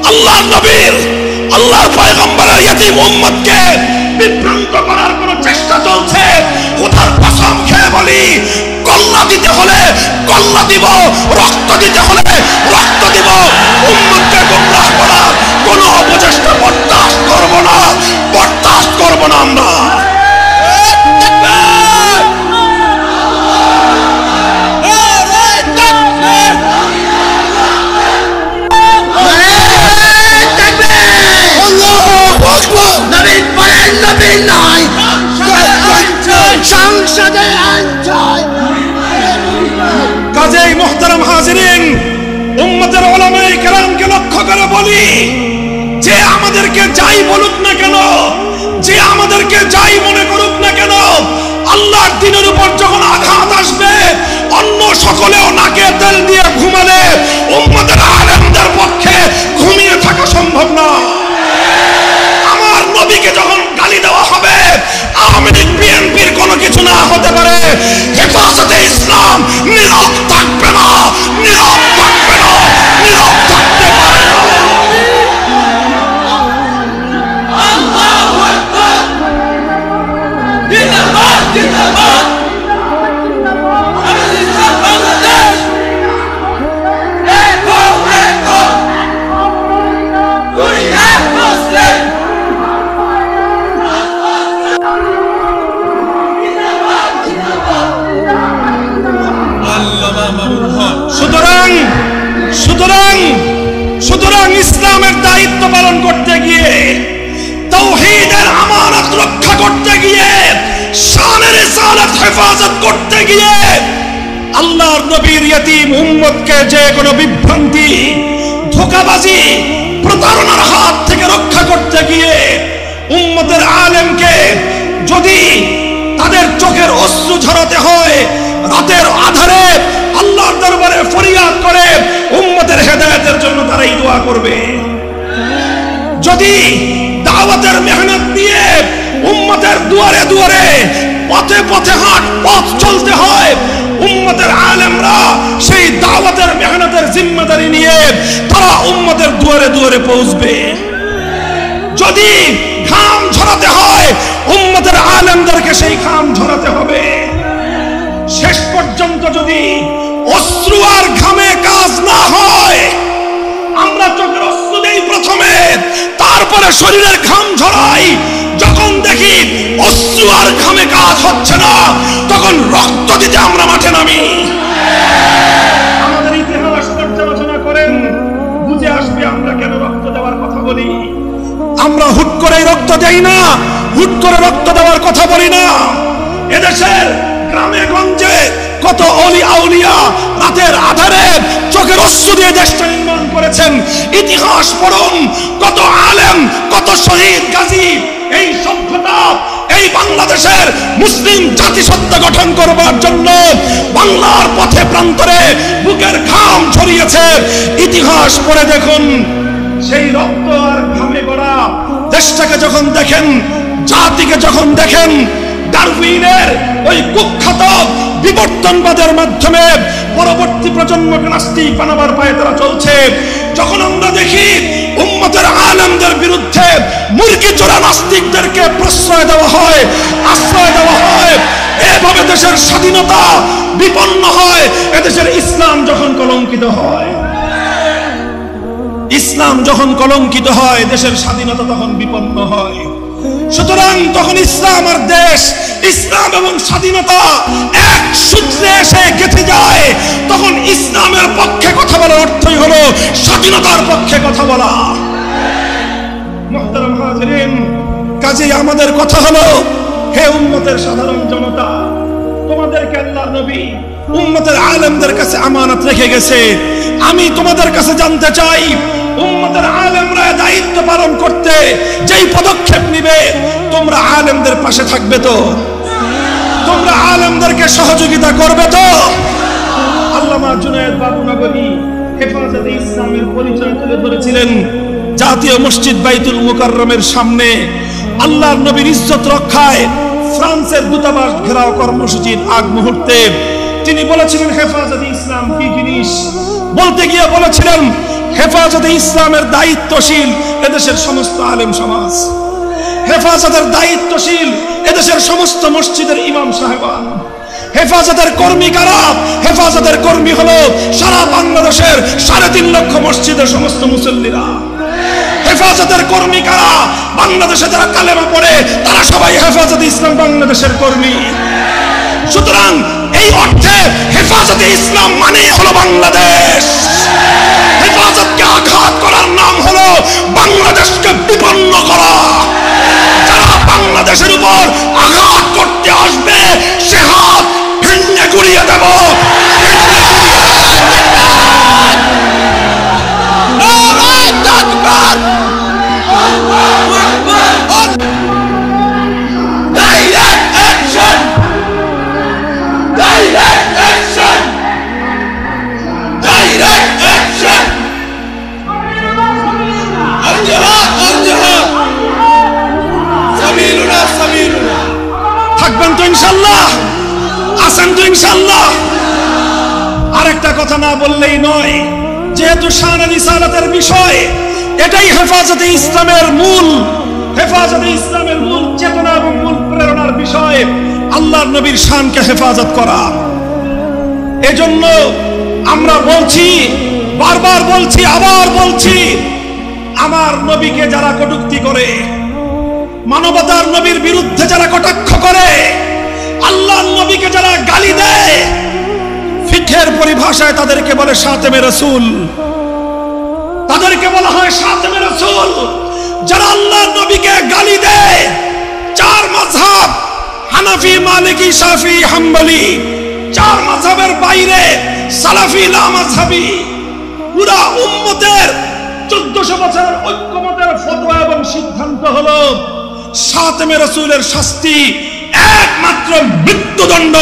আল্লাহর নবীর, আল্লাহর পয়গম্বরের ইতিম উম্মতকে বিভ্রান্ত করার কোন চেষ্টা চলছে, খোদার কসম খেয়ে বলি, কল্লা দিতে হলে কল্লা দিব, রক্ত দিতে হলে রক্ত দিব। উম্মতকে গোমরাহ করার কোন অপচেষ্টা বরদাস্ত করব না, বরদাস্ত করব না আমরা। কাজেই মুহতারাম হাজিরিন, উম্মতের উলামায়ে কেরামকে লক্ষ্য করে বলি, যে আমাদেরকে যাই বলুক না কেন, যে আমাদেরকে যাই মনে করুক না কেন, আল্লাহর দ্বীনের উপর যখন আঘাত আসবে, অন্য সকলেও নাকে তেল দিয়ে ঘুমালে উম্মতের আলেমদের পক্ষে ঘুমিয়ে থাকা সম্ভব না। আমার নবীকে যখন গালি দেওয়া হবে, আওয়ামী লীগ বিএনপির কোনো কিছু না হতে পারে, হেফাজতে ইসলাম নীরব থাকবে না, নীরব থাকবে না, নীরব থাকতে পারে না। আল্লাহু আকবার, জিন্দাবাদ জিন্দাবাদ, বাংলাদেশ একো একো, দুই এক মুসলিম। সুতরাং সুতরাং সুতরাং ইসলামের দায়িত্ব পালন করতে গিয়ে, তাওহীদের আমানত রক্ষা করতে গিয়ে, শানের রিসালাত হেফাজত করতে গিয়ে, আল্লাহর নবীর ইতিম উম্মতকে যে কোনো বিভ্রান্তি, ধোঁকাবাজি, প্রতারণার হাত থেকে রক্ষা করতে গিয়ে, উম্মতের আলেমকে যদি তাদের চোখের অশ্রু ঝরাতে হয়, রাতের আধারে আল্লাহর দরবারে ফরিয়াদ করে উম্মতের হেদায়েতের জন্য তারাই দোয়া করবে। যদি দাওয়াতের মেহনত নিয়ে উম্মতের দুয়ারে দুয়ারে, পথে পথে হাট পথ চলতে হয়, উম্মতের আলেমরা সেই দাওয়াতের মেহনতের জিম্মাদারি নিয়ে তারা উম্মতের দুয়ারে দুয়ারে পৌঁছবে। যদি ঘাম ঝরাতে হয়, উম্মতের আলেমদেরকে সেই ঘাম ঝরাতে হবে। শেষ পর্যন্ত যদি অশ্রু আর ঘামে কাজ না হয়, আমরা চোখের অশ্রু দেই প্রথমে, তারপরে শরীরের ঘাম ঝরাই, যখন দেখি অশ্রু আর ঘামে কাজ হচ্ছে না, তখন রক্ত দিতে আমরা মাঠে নামি। আমাদের ইতিহাস পর্যালোচনা করেন, বুঝে আসবে আমরা কেন রক্ত দেওয়ার কথা বলি। আমরা হুট করে রক্ত দেই না, হুট করে রক্ত দেওয়ার কথা বলি না। এদেশের গ্রামে গঞ্জে কত অলি আউলিয়া রাতের আধারে চোখের অশ্রু দিয়ে দেশটা নির্মাণ করেছেন। ইতিহাস পড়ুন, কত আলেম, কত শহীদ গাজী এই সভ্যতা, এই বাংলাদেশের মুসলিম জাতিসত্তা গঠন করবার জন্য বাংলার পথে প্রান্তরে বুকের ঘাম ছড়িয়েছে। ইতিহাস পড়ে দেখুন, সেই রক্ত আর ঘামে গড়া দেশটাকে যখন দেখেন, জাতিকে যখন দেখেন, ডারউইনের ওই কুখ্যাত বিবর্তনবাদের মাধ্যমে পরবর্তী প্রজন্মকে নাস্তিক বানাবার পায়ে তারা চলছে। যখন আমরা দেখি উম্মতের আলেমদের বিরুদ্ধে মুরগি চোরা নাস্তিকদেরকে প্রশ্রয় দেওয়া হয়, আশ্রয় দেওয়া হয়, এভাবে দেশের স্বাধীনতা বিপন্ন হয়। এদেশের ইসলাম যখন কলঙ্কিত হয়, ইসলাম যখন কলঙ্কিত হয়, দেশের স্বাধীনতা তখন বিপন্ন হয়। সুতরাং তখন ইসলাম আর দেশ, ইসলাম এবং স্বাধীনতা এক সূত্রে এসে গেঁথে যায়। তখন ইসলামের পক্ষে কথা বলার অর্থই হলো স্বাধীনতার পক্ষে কথা বলা। মুহতারাম হাজিরিন, কাজেই আমাদের কথা হলো, হে উম্মতের সাধারণ জনতা, তোমাদেরকে আল্লাহর নবী উম্মতের আলেমদের কাছে আমানত রেখে গেছে। আমি তোমাদের কাছে জানতে চাই, উম্মতের আলেমরা দায়িত্ব পালন করতে যেই পদক্ষেপ নিবে, তোমরা আলেমদের পাশে থাকবে তো? তোমরা আলেমদেরকে সহযোগিতা করবে তো? আল্লামা জুনায়েদ বাবুনগরী হেফাজতে ইসলামের পরিচয় তুলে ধরেছিলেন জাতীয় মসজিদ বাইতুল মুকাররমের সামনে আল্লাহর নবীর ইজ্জত রক্ষায় ফ্রান্সের দূতাবাস ঘেরাও কর্মসূচির আগ মুহূর্তে তিনি বলেছিলেন, হেফাজতে ইসলাম কি জিনিস? বলতে গিয়ে বলেছিলেন, হেফাজতে ইসলামের দায়িত্বশীল এদেশের সমস্ত আলেম সমাজ, হেফাজতের দায়িত্বশীল এদেশের সমস্ত মসজিদের ইমাম সাহেবান, হেফাজতের কর্মী কারা? হেফাজতের কর্মী হলো সারা বাংলাদেশের 3.5 লক্ষ মসজিদের সমস্ত মুসল্লিরা। হেফাজতের কর্মী কারা? বাংলাদেশে যারা কালেমা পড়ে তারা সবাই হেফাজতে ইসলাম বাংলাদেশের কর্মী। সুতরাং এই অর্থে হেফাজতে ইসলাম মানেই হলো বাংলাদেশ। হেফাজতকে আঘাত করার নাম হলো বাংলাদেশকে বিপন্ন করা। যারা বাংলাদেশের উপর আঘাত করতে আসবে সে হাত ভেঙে গুড়িয়ে দেব। থাকবেন তো ইনশাল্লাহ? আছেন তো ইনশাল্লাহ? আরেকটা কথা না বললেই নয়, যেহেতু শান রিসালাতের বিষয়, এটাই হেফাজতে ইসলামের মূল, হেফাজতে ইসলামের মূল চেতনা এবং মূল প্রেরণার বিষয় আল্লাহর নবীর শানকে হেফাজত করা। এজন্য আমরা বলছি, বারবার বলছি, আবার বলছি, আমার নবীকে যারা কটূক্তি করে, মানবতার নবীর বিরুদ্ধে যারা কটাক্ষ করে, আল্লাহর নবীকে যারা গালি দেয়, ফিকহের পরিভাষায় তাদেরকে বলে শাতেমে রাসূল, তাদেরকে বলা হয় শাতেমে রাসূল। যারা আল্লাহর নবীকে গালি দেয়, 4 মাযহাব হানাফি, মালিকি, শাফিঈ, হাম্বলি, 4 মাযহাবের বাইরে সালাফি, লামাযহাবি, পুরা উম্মতের 1400 বছরের ঐক্যমতের ফতোয়া এবং সিদ্ধান্ত হলো শাতেমে রাসূলের শাস্তি একমাত্র মৃত্যুদণ্ড।